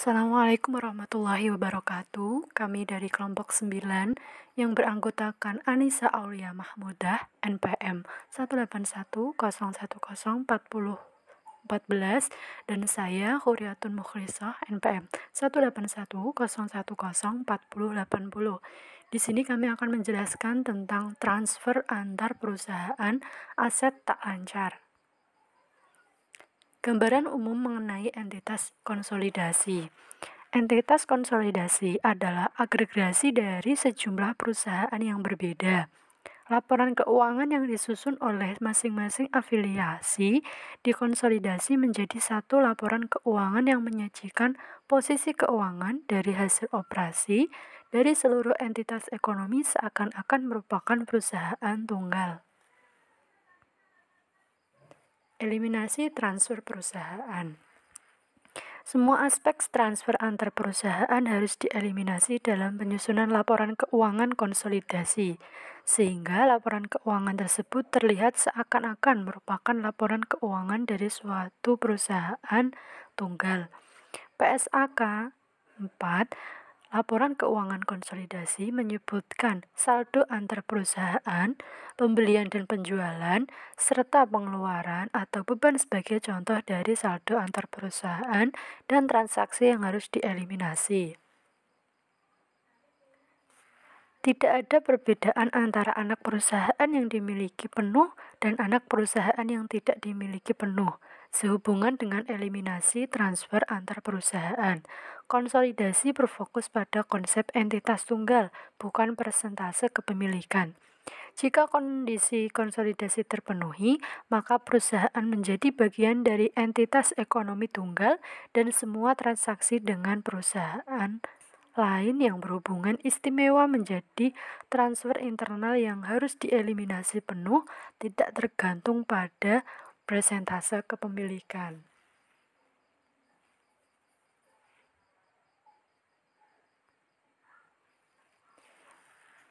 Assalamualaikum warahmatullahi wabarakatuh. Kami dari kelompok 9 yang beranggotakan Anissa Aulia Mahmudah, NPM 181010414 dan saya Huriatun Mukhlisah, NPM 18101040080. Di sini kami akan menjelaskan tentang transfer antar perusahaan aset tak lancar. Gambaran umum mengenai entitas konsolidasi. Entitas konsolidasi adalah agregasi dari sejumlah perusahaan yang berbeda. Laporan keuangan yang disusun oleh masing-masing afiliasi dikonsolidasi menjadi satu laporan keuangan yang menyajikan posisi keuangan dari hasil operasi dari seluruh entitas ekonomi seakan-akan merupakan perusahaan tunggal. Eliminasi transfer perusahaan. Semua aspek transfer antar perusahaan harus dieliminasi dalam penyusunan laporan keuangan konsolidasi, sehingga laporan keuangan tersebut terlihat seakan-akan merupakan laporan keuangan dari suatu perusahaan tunggal. PSAK 4. Laporan keuangan konsolidasi menyebutkan saldo antar perusahaan, pembelian dan penjualan, serta pengeluaran atau beban sebagai contoh dari saldo antar perusahaan dan transaksi yang harus dieliminasi. Tidak ada perbedaan antara anak perusahaan yang dimiliki penuh dan anak perusahaan yang tidak dimiliki penuh, sehubungan dengan eliminasi transfer antar perusahaan. Konsolidasi berfokus pada konsep entitas tunggal, bukan persentase kepemilikan. Jika kondisi konsolidasi terpenuhi, maka perusahaan menjadi bagian dari entitas ekonomi tunggal dan semua transaksi dengan perusahaan lain yang berhubungan istimewa menjadi transfer internal yang harus dieliminasi penuh, tidak tergantung pada persentase kepemilikan.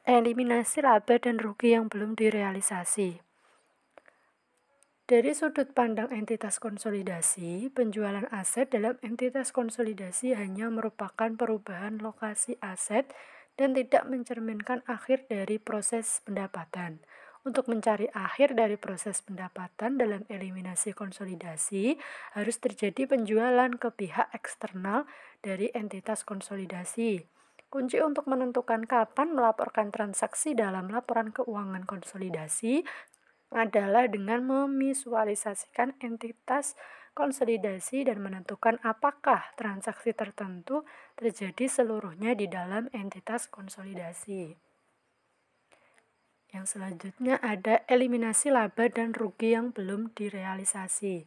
Eliminasi laba dan rugi yang belum direalisasi. Dari sudut pandang entitas konsolidasi, penjualan aset dalam entitas konsolidasi hanya merupakan perubahan lokasi aset dan tidak mencerminkan akhir dari proses pendapatan. Untuk mencari akhir dari proses pendapatan dalam eliminasi konsolidasi, harus terjadi penjualan ke pihak eksternal dari entitas konsolidasi. Kunci untuk menentukan kapan melaporkan transaksi dalam laporan keuangan konsolidasi adalah dengan memvisualisasikan entitas konsolidasi dan menentukan apakah transaksi tertentu terjadi seluruhnya di dalam entitas konsolidasi. Yang selanjutnya ada eliminasi laba dan rugi yang belum direalisasi.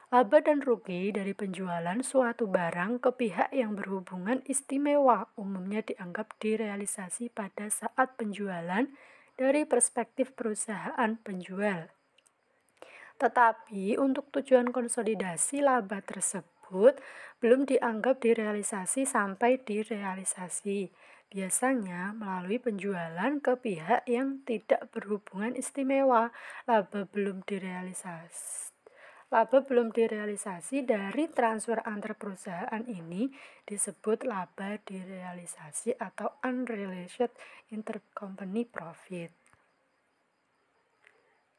Laba dan rugi dari penjualan suatu barang ke pihak yang berhubungan istimewa umumnya dianggap direalisasi pada saat penjualan dari perspektif perusahaan penjual. Tetapi untuk tujuan konsolidasi laba tersebut belum dianggap direalisasi sampai direalisasi. Biasanya melalui penjualan ke pihak yang tidak berhubungan istimewa, laba belum direalisasi dari transfer antar perusahaan ini disebut laba direalisasi atau unrealized intercompany profit.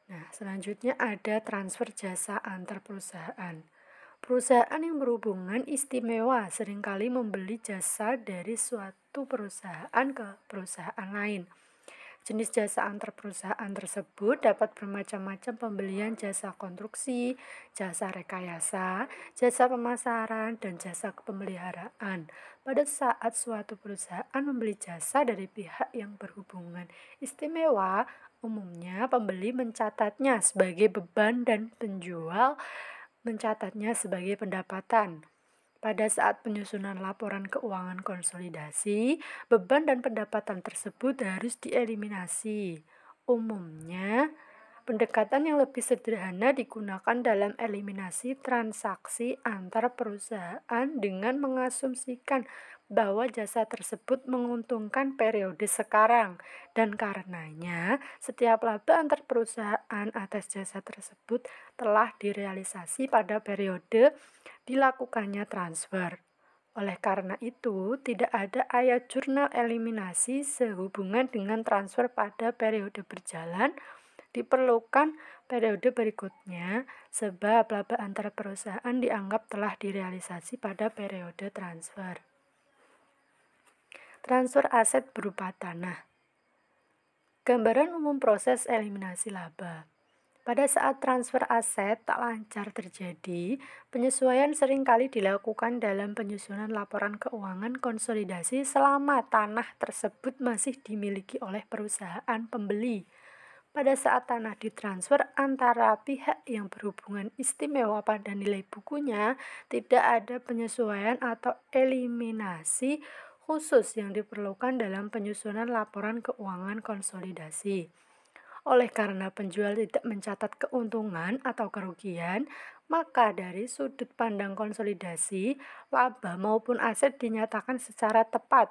Nah, selanjutnya ada transfer jasa antar perusahaan. Perusahaan yang berhubungan istimewa seringkali membeli jasa dari suatu perusahaan ke perusahaan lain. Jenis jasa antar perusahaan tersebut dapat bermacam-macam: pembelian jasa konstruksi, jasa rekayasa, jasa pemasaran, dan jasa kepemeliharaan. Pada saat suatu perusahaan membeli jasa dari pihak yang berhubungan istimewa, umumnya pembeli mencatatnya sebagai beban dan penjual mencatatnya sebagai pendapatan. Pada saat penyusunan laporan keuangan konsolidasi, beban dan pendapatan tersebut harus dieliminasi. Umumnya, pendekatan yang lebih sederhana digunakan dalam eliminasi transaksi antar perusahaan dengan mengasumsikan bahwa jasa tersebut menguntungkan periode sekarang, dan karenanya setiap laba antar perusahaan atas jasa tersebut telah direalisasi pada periode dilakukannya transfer. Oleh karena itu, tidak ada ayat jurnal eliminasi sehubungan dengan transfer pada periode berjalan. Diperlukan periode berikutnya sebab laba antar perusahaan dianggap telah direalisasi pada periode transfer. Transfer aset berupa tanah. Gambaran umum proses eliminasi laba. Pada saat transfer aset tak lancar terjadi, penyesuaian seringkali dilakukan dalam penyusunan laporan keuangan konsolidasi selama tanah tersebut masih dimiliki oleh perusahaan pembeli. Pada saat tanah ditransfer antara pihak yang berhubungan istimewa pada nilai bukunya, tidak ada penyesuaian atau eliminasi khusus yang diperlukan dalam penyusunan laporan keuangan konsolidasi. Oleh karena penjual tidak mencatat keuntungan atau kerugian, maka dari sudut pandang konsolidasi, laba maupun aset dinyatakan secara tepat.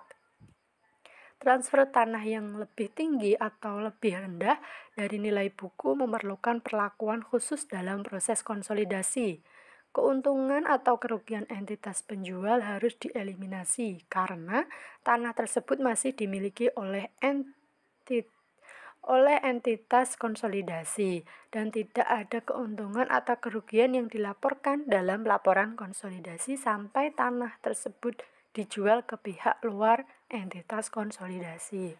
Transfer tanah yang lebih tinggi atau lebih rendah dari nilai buku memerlukan perlakuan khusus dalam proses konsolidasi. Keuntungan atau kerugian entitas penjual harus dieliminasi karena tanah tersebut masih dimiliki oleh entitas konsolidasi dan tidak ada keuntungan atau kerugian yang dilaporkan dalam laporan konsolidasi sampai tanah tersebut dijual ke pihak luar entitas konsolidasi.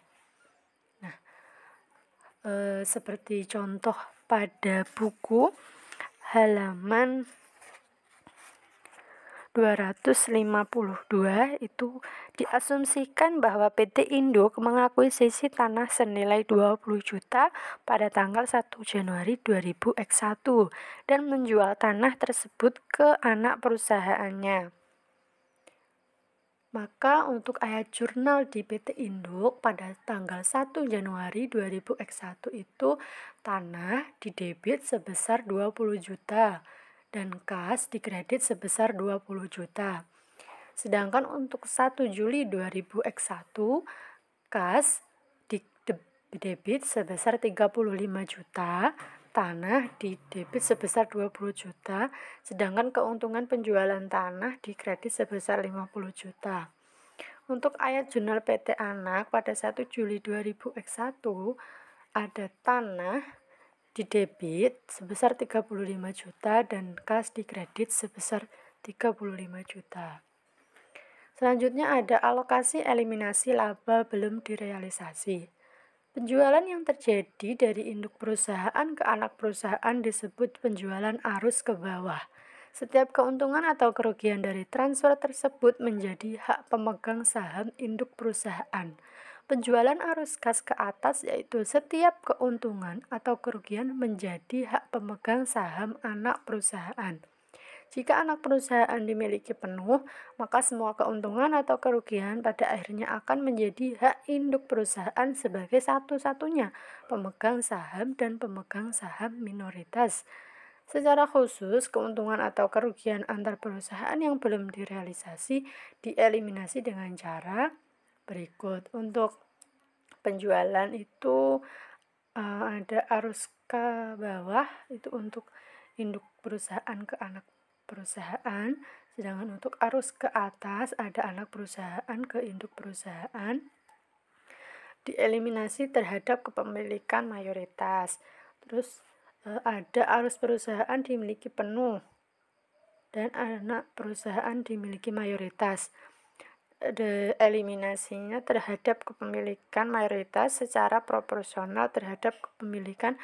Nah, seperti contoh pada buku halaman 252 itu diasumsikan bahwa PT Induk mengakuisisi tanah senilai 20 juta pada tanggal 1 Januari 2001 dan menjual tanah tersebut ke anak perusahaannya. Maka untuk ayat jurnal di PT Induk pada tanggal 1 Januari 2001 itu tanah didebit sebesar 20 juta dan kas dikredit sebesar 20 juta. Sedangkan untuk 1 Juli 2001 kas didebit sebesar 35 juta, tanah didebit sebesar 20 juta, sedangkan keuntungan penjualan tanah dikredit sebesar 50 juta. Untuk ayat jurnal PT Anak pada 1 Juli 2001 ada tanah didebit sebesar 35 juta dan kas dikredit sebesar 35 juta. Selanjutnya ada alokasi eliminasi laba belum direalisasi. Penjualan yang terjadi dari induk perusahaan ke anak perusahaan disebut penjualan arus ke bawah. Setiap keuntungan atau kerugian dari transfer tersebut menjadi hak pemegang saham induk perusahaan. Penjualan arus kas ke atas yaitu setiap keuntungan atau kerugian menjadi hak pemegang saham anak perusahaan. Jika anak perusahaan dimiliki penuh, maka semua keuntungan atau kerugian pada akhirnya akan menjadi hak induk perusahaan sebagai satu-satunya pemegang saham dan pemegang saham minoritas. Secara khusus, keuntungan atau kerugian antar perusahaan yang belum direalisasi dieliminasi dengan cara berikut. Untuk penjualan itu ada arus ke bawah, itu untuk induk perusahaan ke anak perusahaan, sedangkan untuk arus ke atas ada anak perusahaan ke induk perusahaan. Dieliminasi terhadap kepemilikan mayoritas. Terus ada arus perusahaan dimiliki penuh dan anak perusahaan dimiliki mayoritas. Eliminasinya terhadap kepemilikan mayoritas secara proporsional terhadap kepemilikan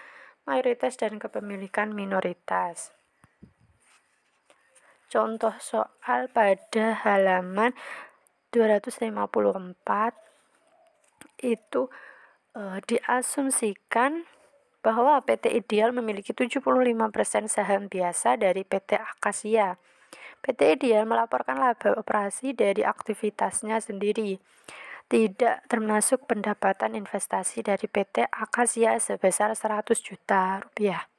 mayoritas dan kepemilikan minoritas. Contoh soal pada halaman 254 itu diasumsikan bahwa PT Ideal memiliki 75% saham biasa dari PT Akasia. PT Ideal melaporkan laba operasi dari aktivitasnya sendiri, tidak termasuk pendapatan investasi dari PT Akasia sebesar 100 juta rupiah.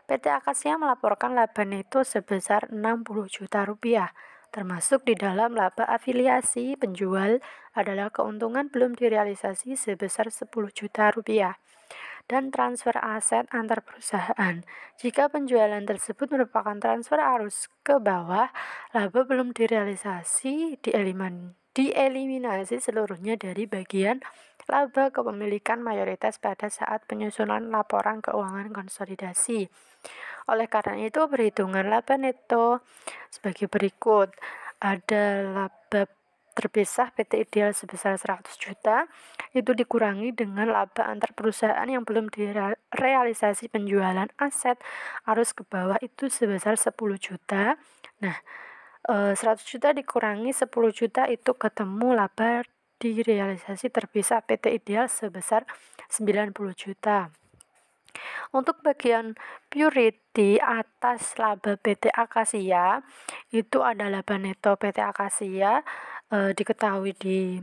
PT Akasia melaporkan laba neto sebesar 60 juta rupiah, termasuk di dalam laba afiliasi penjual adalah keuntungan belum direalisasi sebesar 10 juta rupiah. dan transfer aset antar perusahaan. Jika penjualan tersebut merupakan transfer arus ke bawah, laba belum direalisasi, dieliminasi seluruhnya dari bagian laba kepemilikan mayoritas pada saat penyusunan laporan keuangan konsolidasi. Oleh karena itu, perhitungan laba neto sebagai berikut. Ada laba terpisah PT Ideal sebesar 100 juta, itu dikurangi dengan laba antar perusahaan yang belum direalisasi penjualan aset arus ke bawah itu sebesar 10 juta. Nah, 100 juta dikurangi 10 juta itu ketemu laba direalisasi terpisah PT Ideal sebesar 90 juta. Untuk bagian purity atas laba PT Akasia, itu ada laba neto PT Akasia diketahui di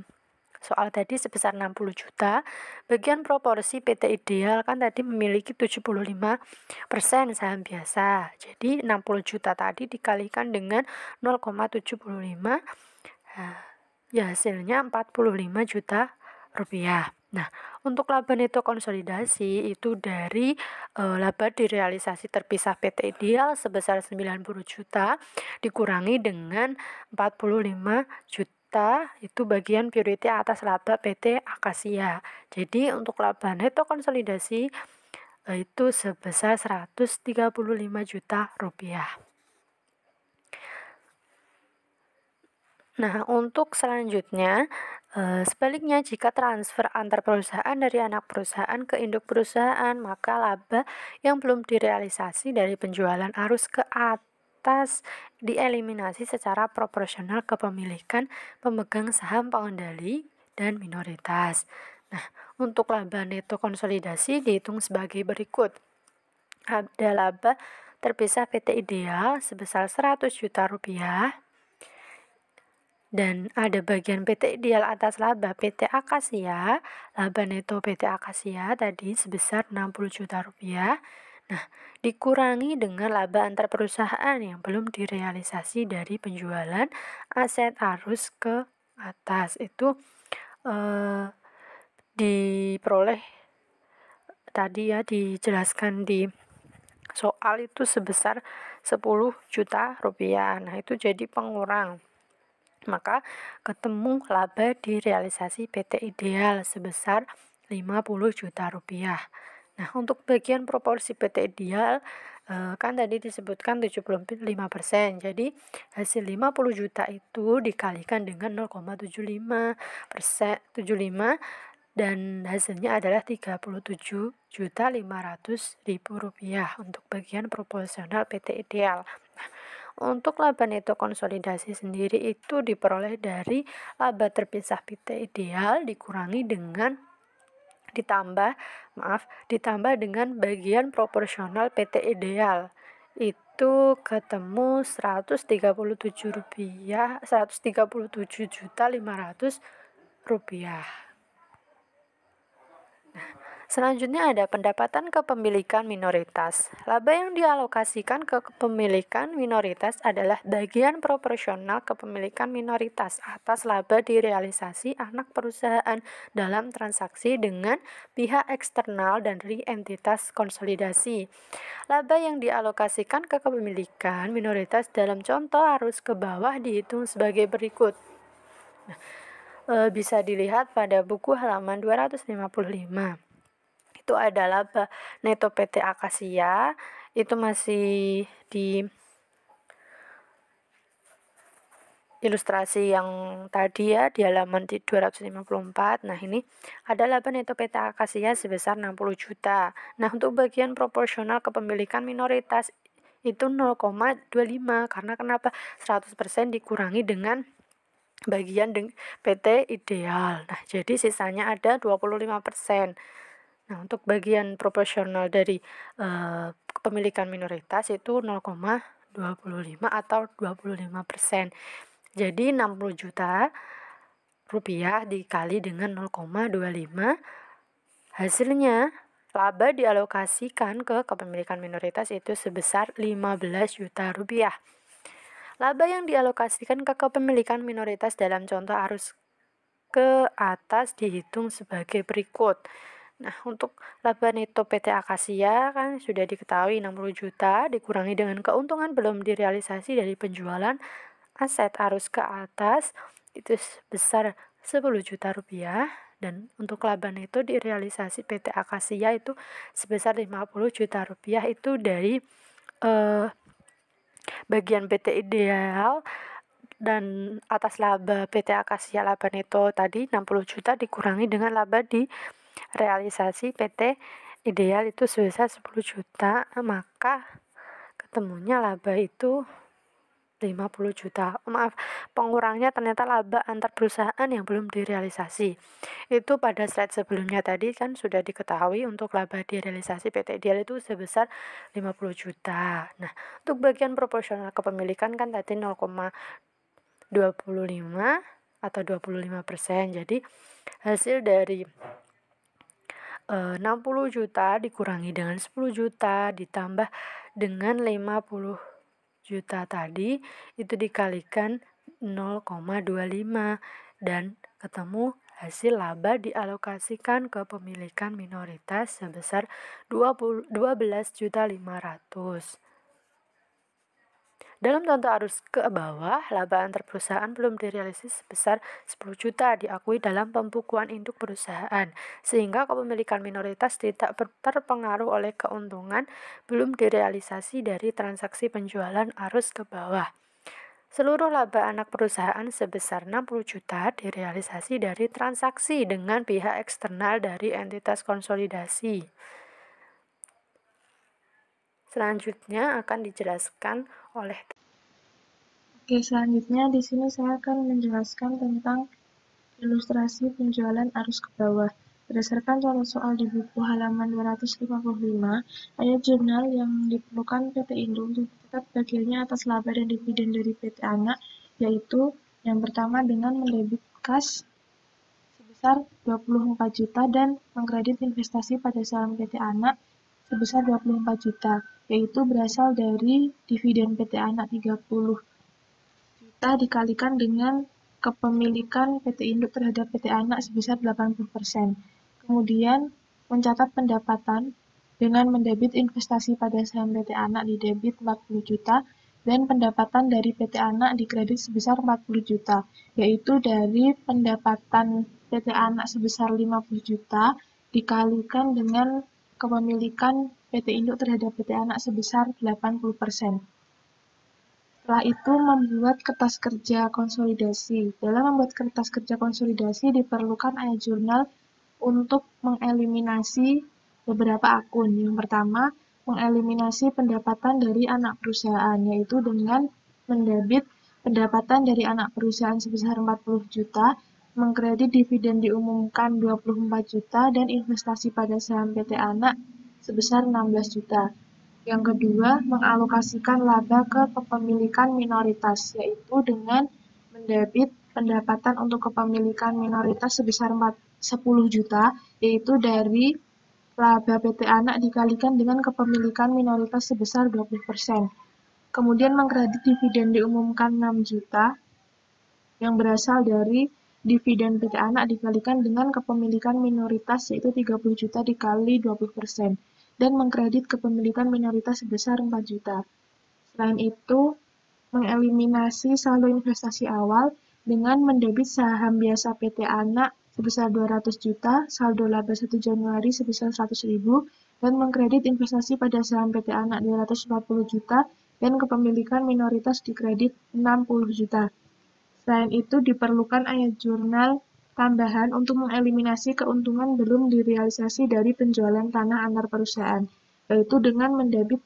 soal tadi sebesar 60 juta. Bagian proporsi PT Ideal kan tadi memiliki 75% saham biasa. Jadi 60 juta tadi dikalikan dengan 0,75, ya hasilnya 45 juta rupiah. Nah, untuk laba neto konsolidasi itu dari laba direalisasi terpisah PT Ideal sebesar 90 juta dikurangi dengan 45 juta itu bagian purity atas laba PT Akasia. Jadi untuk laba neto konsolidasi itu sebesar 135 juta rupiah. Nah, untuk selanjutnya, sebaliknya jika transfer antar perusahaan dari anak perusahaan ke induk perusahaan, maka laba yang belum direalisasi dari penjualan arus ke atas dieliminasi secara proporsional kepemilikan pemegang saham pengendali dan minoritas. Nah, untuk laba neto konsolidasi dihitung sebagai berikut. Ada laba terpisah PT Ideal sebesar 100 juta rupiah. Dan ada bagian PT Ideal atas laba PT Akasia, laba neto PT Akasia tadi sebesar 60 juta rupiah. Nah, dikurangi dengan laba antar perusahaan yang belum direalisasi dari penjualan aset arus ke atas. Itu diperoleh tadi ya dijelaskan di soal itu sebesar 10 juta rupiah. Nah, itu jadi pengurang. Maka ketemu laba direalisasi PT Ideal sebesar 50 juta rupiah. Nah, untuk bagian proporsi PT Ideal kan tadi disebutkan 75%. Jadi hasil 50 juta itu dikalikan dengan 0,75%, 75 dan hasilnya adalah 37.500.000 rupiah untuk bagian proporsional PT Ideal. Untuk laba neto konsolidasi sendiri itu diperoleh dari laba terpisah PT Ideal dikurangi dengan ditambah dengan bagian proporsional PT Ideal. Itu ketemu 137.500.000 rupiah. Selanjutnya ada pendapatan kepemilikan minoritas. Laba yang dialokasikan ke kepemilikan minoritas adalah bagian proporsional kepemilikan minoritas atas laba direalisasi anak perusahaan dalam transaksi dengan pihak eksternal dan entitas konsolidasi. Laba yang dialokasikan ke kepemilikan minoritas dalam contoh arus ke bawah dihitung sebagai berikut. Bisa dilihat pada buku halaman 255. Itu ada laba neto PT Akasia, itu masih di ilustrasi yang tadi ya di halaman 254. Nah, ini ada laba neto PT Akasia sebesar 60 juta. Nah, untuk bagian proporsional kepemilikan minoritas itu 0,25 karena kenapa 100% dikurangi dengan bagian PT Ideal. Nah, jadi sisanya ada 25%. Nah, untuk bagian proporsional dari kepemilikan minoritas itu 0,25 atau 25%. Jadi 60 juta rupiah dikali dengan 0,25, hasilnya laba dialokasikan ke kepemilikan minoritas itu sebesar 15 juta rupiah. Laba yang dialokasikan ke kepemilikan minoritas dalam contoh arus ke atas dihitung sebagai berikut. Nah, untuk laba neto PT Akasia kan sudah diketahui 60 juta dikurangi dengan keuntungan belum direalisasi dari penjualan aset arus ke atas itu sebesar 10 juta rupiah, dan untuk laba neto direalisasi PT Akasia itu sebesar 50 juta rupiah itu dari bagian PT Ideal, dan atas laba PT Akasia laba neto tadi 60 juta dikurangi dengan laba di realisasi PT Ideal itu sebesar 10 juta, maka ketemunya laba itu 50 juta. Maaf, pengurangnya ternyata laba antar perusahaan yang belum direalisasi. Itu pada slide sebelumnya tadi kan sudah diketahui untuk laba direalisasi PT Ideal itu sebesar 50 juta. Nah, untuk bagian proporsional kepemilikan kan tadi 0,25 atau 25%. Jadi hasil dari 60 juta dikurangi dengan 10 juta ditambah dengan 50 juta tadi itu dikalikan 0,25 dan ketemu hasil laba dialokasikan ke pemilikan minoritas sebesar 12.500.000. Dalam contoh arus ke bawah, laba antar perusahaan belum direalisasi sebesar 10 juta diakui dalam pembukuan induk perusahaan, sehingga kepemilikan minoritas tidak terpengaruh oleh keuntungan belum direalisasi dari transaksi penjualan arus ke bawah. Seluruh laba anak perusahaan sebesar 60 juta direalisasi dari transaksi dengan pihak eksternal dari entitas konsolidasi. Selanjutnya akan dijelaskan oleh. Oke, selanjutnya di sini saya akan menjelaskan tentang ilustrasi penjualan arus ke bawah. Berdasarkan contoh soal di buku halaman 255, ayat jurnal yang diperlukan PT Indo untuk mencatat bagiannya atas laba dan dividen dari PT Anak, yaitu yang pertama dengan mendebit kas sebesar 24 juta dan mengkredit investasi pada saham PT Anak sebesar 24 juta, yaitu berasal dari dividen PT Anak 30 juta dikalikan dengan kepemilikan PT Induk terhadap PT Anak sebesar 80%. Kemudian mencatat pendapatan dengan mendebit investasi pada saham PT Anak di debit 40 juta dan pendapatan dari PT Anak di kredit sebesar 40 juta, yaitu dari pendapatan PT Anak sebesar 50 juta dikalikan dengan kepemilikan PT Induk terhadap PT Anak sebesar 80%. Setelah itu membuat kertas kerja konsolidasi. Dalam membuat kertas kerja konsolidasi diperlukan ayat jurnal untuk mengeliminasi beberapa akun. Yang pertama, mengeliminasi pendapatan dari anak perusahaan, yaitu dengan mendebit pendapatan dari anak perusahaan sebesar 40 juta, mengkredit dividen diumumkan 24 juta, dan investasi pada saham PT Anak sebesar 16 juta. Yang kedua, mengalokasikan laba ke kepemilikan minoritas, yaitu dengan mendebit pendapatan untuk kepemilikan minoritas sebesar 10 juta, yaitu dari laba PT Anak dikalikan dengan kepemilikan minoritas sebesar 20%. Kemudian mengkredit dividen diumumkan 6 juta, yang berasal dari dividen PT Anak dikalikan dengan kepemilikan minoritas yaitu 30 juta dikali 20%, dan mengkredit kepemilikan minoritas sebesar 4 juta. Selain itu, mengeliminasi saldo investasi awal dengan mendebit saham biasa PT Anak sebesar 200 juta, saldo laba 1 Januari sebesar 100.000, dan mengkredit investasi pada saham PT Anak 240 juta, dan kepemilikan minoritas dikredit 60 juta. Selain itu, diperlukan ayat jurnal tambahan untuk mengeliminasi keuntungan belum direalisasi dari penjualan tanah antar perusahaan, yaitu dengan mendebit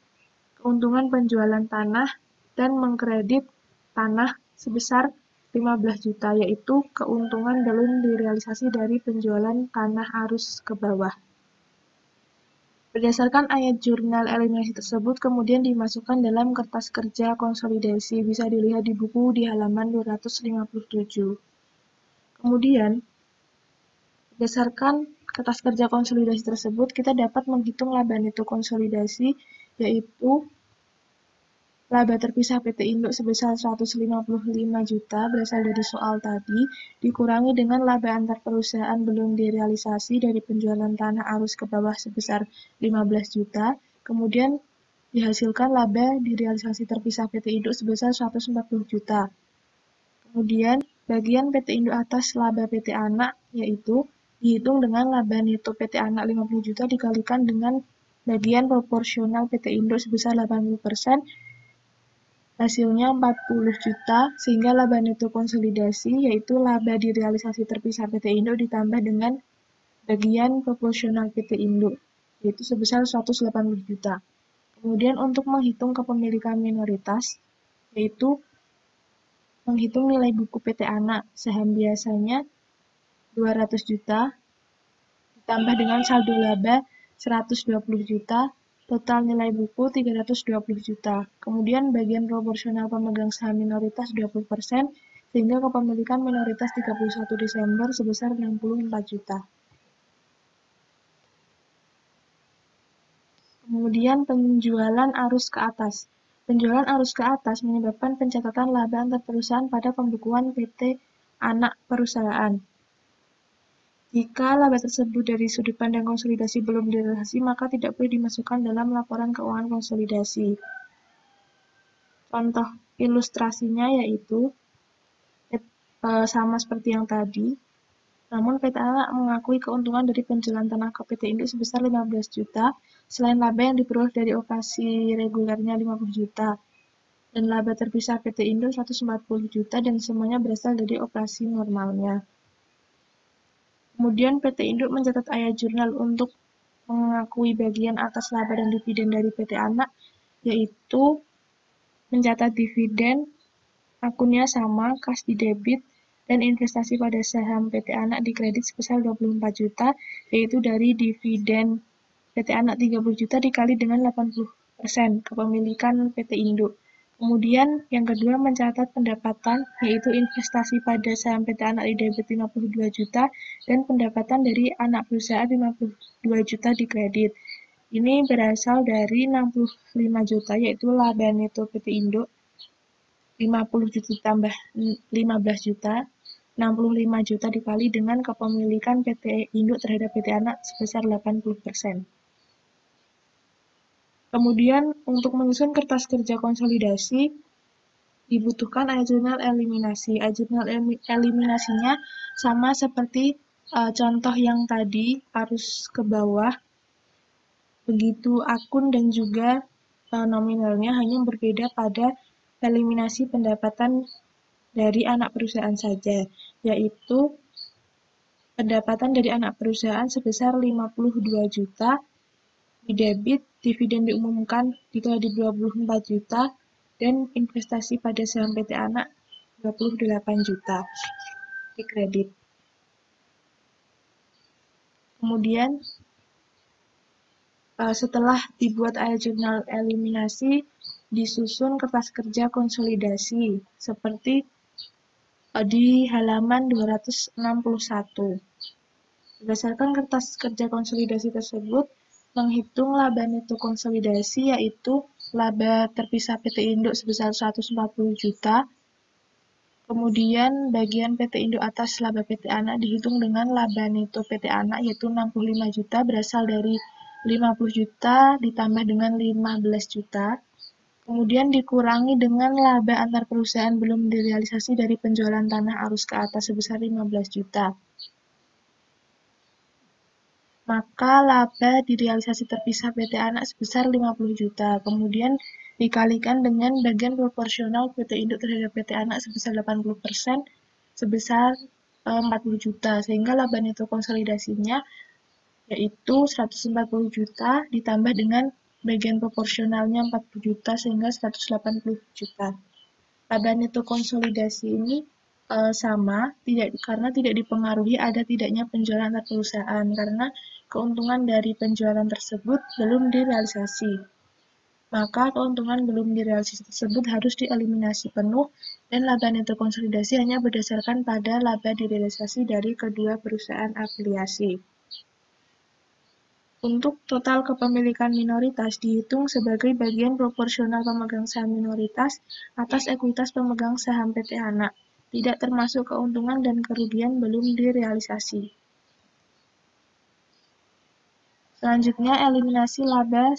keuntungan penjualan tanah dan mengkredit tanah sebesar 15 juta, yaitu keuntungan belum direalisasi dari penjualan tanah arus ke bawah. Berdasarkan ayat jurnal eliminasi tersebut kemudian dimasukkan dalam kertas kerja konsolidasi, bisa dilihat di buku di halaman 257. Kemudian, berdasarkan kertas kerja konsolidasi tersebut, kita dapat menghitung laba neto konsolidasi, yaitu laba terpisah PT Induk sebesar 155 juta berasal dari soal tadi, dikurangi dengan laba antar perusahaan belum direalisasi dari penjualan tanah arus ke bawah sebesar 15 juta, kemudian dihasilkan laba direalisasi terpisah PT Induk sebesar 140 juta. Kemudian, bagian PT Induk atas laba PT Anak, yaitu dihitung dengan laba neto PT Anak 50 juta dikalikan dengan bagian proporsional PT Induk sebesar 80%, hasilnya 40 juta, sehingga laba neto konsolidasi, yaitu laba direalisasi terpisah PT Induk ditambah dengan bagian proporsional PT Induk, yaitu sebesar 180 juta. Kemudian untuk menghitung kepemilikan minoritas, yaitu menghitung nilai buku PT Anak, saham biasanya 200 juta, ditambah dengan saldo laba 120 juta, total nilai buku 320 juta. Kemudian bagian proporsional pemegang saham minoritas 20%, sehingga kepemilikan minoritas 31 Desember sebesar 64 juta. Kemudian penjualan arus ke atas. Penjualan arus ke atas menyebabkan pencatatan laba antar perusahaan pada pembukuan PT Anak Perusahaan. Jika laba tersebut dari sudut pandang konsolidasi belum direalisasi, maka tidak boleh dimasukkan dalam laporan keuangan konsolidasi. Contoh ilustrasinya yaitu sama seperti yang tadi, namun PT Anak mengakui keuntungan dari penjualan tanah ke PT Induk sebesar 15 juta, selain laba yang diperoleh dari operasi regulernya 50 juta, dan laba terpisah PT Induk 140 juta, dan semuanya berasal dari operasi normalnya. Kemudian PT Induk mencatat ayat jurnal untuk mengakui bagian atas laba dan dividen dari PT Anak, yaitu mencatat dividen, akunnya sama, kas di debit, dan investasi pada saham PT Anak di kredit sebesar 24 juta, yaitu dari dividen PT Anak 30 juta dikali dengan 80% kepemilikan PT Induk. Kemudian yang kedua mencatat pendapatan, yaitu investasi pada saham PT Anak di debit 52 juta dan pendapatan dari anak perusahaan 52 juta di kredit. Ini berasal dari 65 juta, yaitu laba neto PT Induk 50 juta tambah 15 juta, 65 juta dikali dengan kepemilikan PT Induk terhadap PT Anak sebesar 80%. Kemudian untuk menyusun kertas kerja konsolidasi, dibutuhkan ayat jurnal eliminasi. Ayat jurnal eliminasinya sama seperti contoh yang tadi, arus ke bawah, begitu akun dan juga nominalnya, hanya berbeda pada eliminasi pendapatan dari anak perusahaan saja, yaitu pendapatan dari anak perusahaan sebesar 52 juta, di debit, dividen diumumkan dikali 24 juta, dan investasi pada saham PT Anak 28 juta di kredit. Kemudian setelah dibuat ayat jurnal eliminasi, disusun kertas kerja konsolidasi seperti di halaman 261. Berdasarkan kertas kerja konsolidasi tersebut, menghitung laba neto konsolidasi, yaitu laba terpisah PT Induk sebesar 140 juta, kemudian bagian PT Induk atas laba PT Anak dihitung dengan laba neto PT Anak, yaitu 65 juta berasal dari 50 juta ditambah dengan 15 juta, kemudian dikurangi dengan laba antar perusahaan belum direalisasi dari penjualan tanah arus ke atas sebesar 15 juta. Maka laba direalisasi terpisah PT Anak sebesar 50 juta, kemudian dikalikan dengan bagian proporsional PT Induk terhadap PT Anak sebesar 80%, sebesar 40 juta, sehingga laba neto konsolidasinya yaitu 140 juta ditambah dengan bagian proporsionalnya 40 juta, sehingga 180 juta. Laba neto konsolidasi ini sama, karena tidak dipengaruhi ada tidaknya penjualan antar perusahaan, karena keuntungan dari penjualan tersebut belum direalisasi. Maka keuntungan belum direalisasi tersebut harus dieliminasi penuh, dan laba neto konsolidasi hanya berdasarkan pada laba direalisasi dari kedua perusahaan afiliasi. Untuk total kepemilikan minoritas dihitung sebagai bagian proporsional pemegang saham minoritas atas ekuitas pemegang saham PT Hana, tidak termasuk keuntungan dan kerugian belum direalisasi. Selanjutnya, eliminasi laba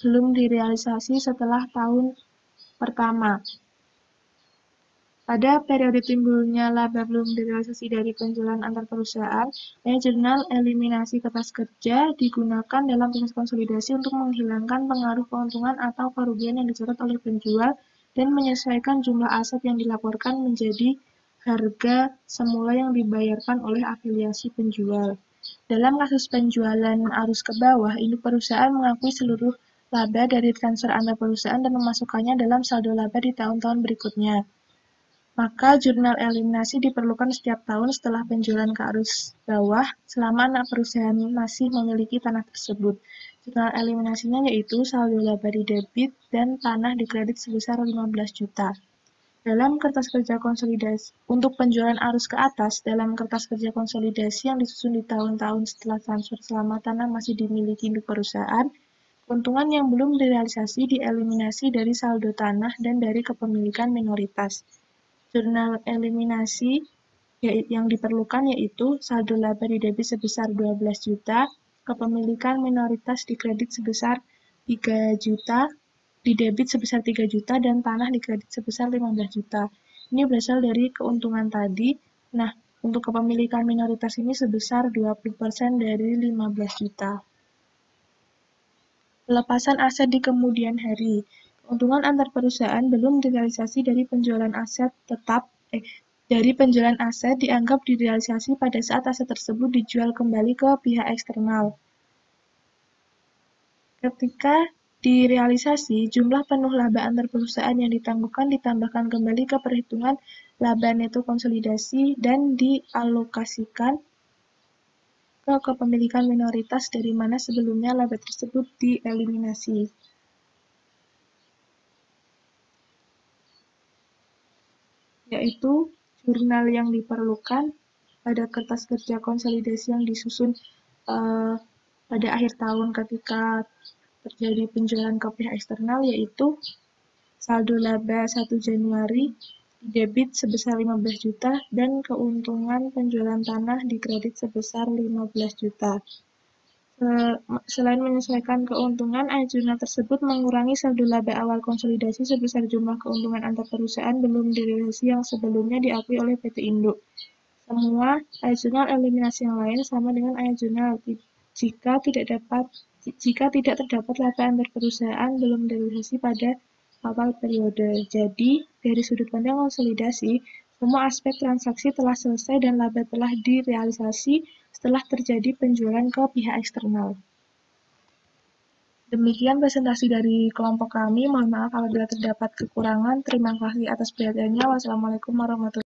belum direalisasi setelah tahun pertama. Pada periode timbulnya laba belum direalisasi dari penjualan antar perusahaan, jurnal eliminasi kertas kerja digunakan dalam proses konsolidasi untuk menghilangkan pengaruh keuntungan atau kerugian yang dicatat oleh penjual dan menyesuaikan jumlah aset yang dilaporkan menjadi harga semula yang dibayarkan oleh afiliasi penjual. Dalam kasus penjualan arus ke bawah, induk perusahaan mengakui seluruh laba dari transfer antar perusahaan dan memasukkannya dalam saldo laba di tahun-tahun berikutnya. Maka jurnal eliminasi diperlukan setiap tahun setelah penjualan ke arus bawah selama anak perusahaan masih memiliki tanah tersebut. Jurnal eliminasinya yaitu saldo laba di debit dan tanah di kredit sebesar 15 juta. Dalam kertas kerja konsolidasi untuk penjualan arus ke atas, dalam kertas kerja konsolidasi yang disusun di tahun-tahun setelah transfer selama tanah masih dimiliki induk perusahaan, keuntungan yang belum direalisasi dieliminasi dari saldo tanah dan dari kepemilikan minoritas. Jurnal eliminasi yang diperlukan yaitu saldo laba di debit sebesar 12 juta, kepemilikan minoritas di kredit sebesar 3 juta, di debit sebesar 3 juta, dan tanah di kredit sebesar 15 juta. Ini berasal dari keuntungan tadi. Nah, untuk kepemilikan minoritas ini sebesar 20% dari 15 juta. Pelepasan aset di kemudian hari. Keuntungan antar perusahaan belum direalisasi dari penjualan aset dianggap direalisasi pada saat aset tersebut dijual kembali ke pihak eksternal. Ketika direalisasi, jumlah penuh laba antar perusahaan yang ditangguhkan ditambahkan kembali ke perhitungan laba neto konsolidasi dan dialokasikan ke kepemilikan minoritas dari mana sebelumnya laba tersebut dieliminasi. Yaitu jurnal yang diperlukan pada kertas kerja konsolidasi yang disusun pada akhir tahun ketika terjadi penjualan ke pihak eksternal, yaitu saldo laba 1 Januari debit sebesar 15 juta dan keuntungan penjualan tanah di kredit sebesar 15 juta. Selain menyesuaikan keuntungan, jurnal tersebut mengurangi saldo laba awal konsolidasi sebesar jumlah keuntungan antar perusahaan belum direalisasi yang sebelumnya diakui oleh PT Induk. Semua jurnal eliminasi yang lain sama dengan jurnal jika tidak terdapat laba antar perusahaan belum direalisasi pada awal periode. Jadi, dari sudut pandang konsolidasi, semua aspek transaksi telah selesai dan laba telah direalisasi setelah terjadi penjualan ke pihak eksternal. Demikian presentasi dari kelompok kami. Mohon maaf apabila terdapat kekurangan. Terima kasih atas perhatiannya. Wassalamualaikum warahmatullahi wabarakatuh.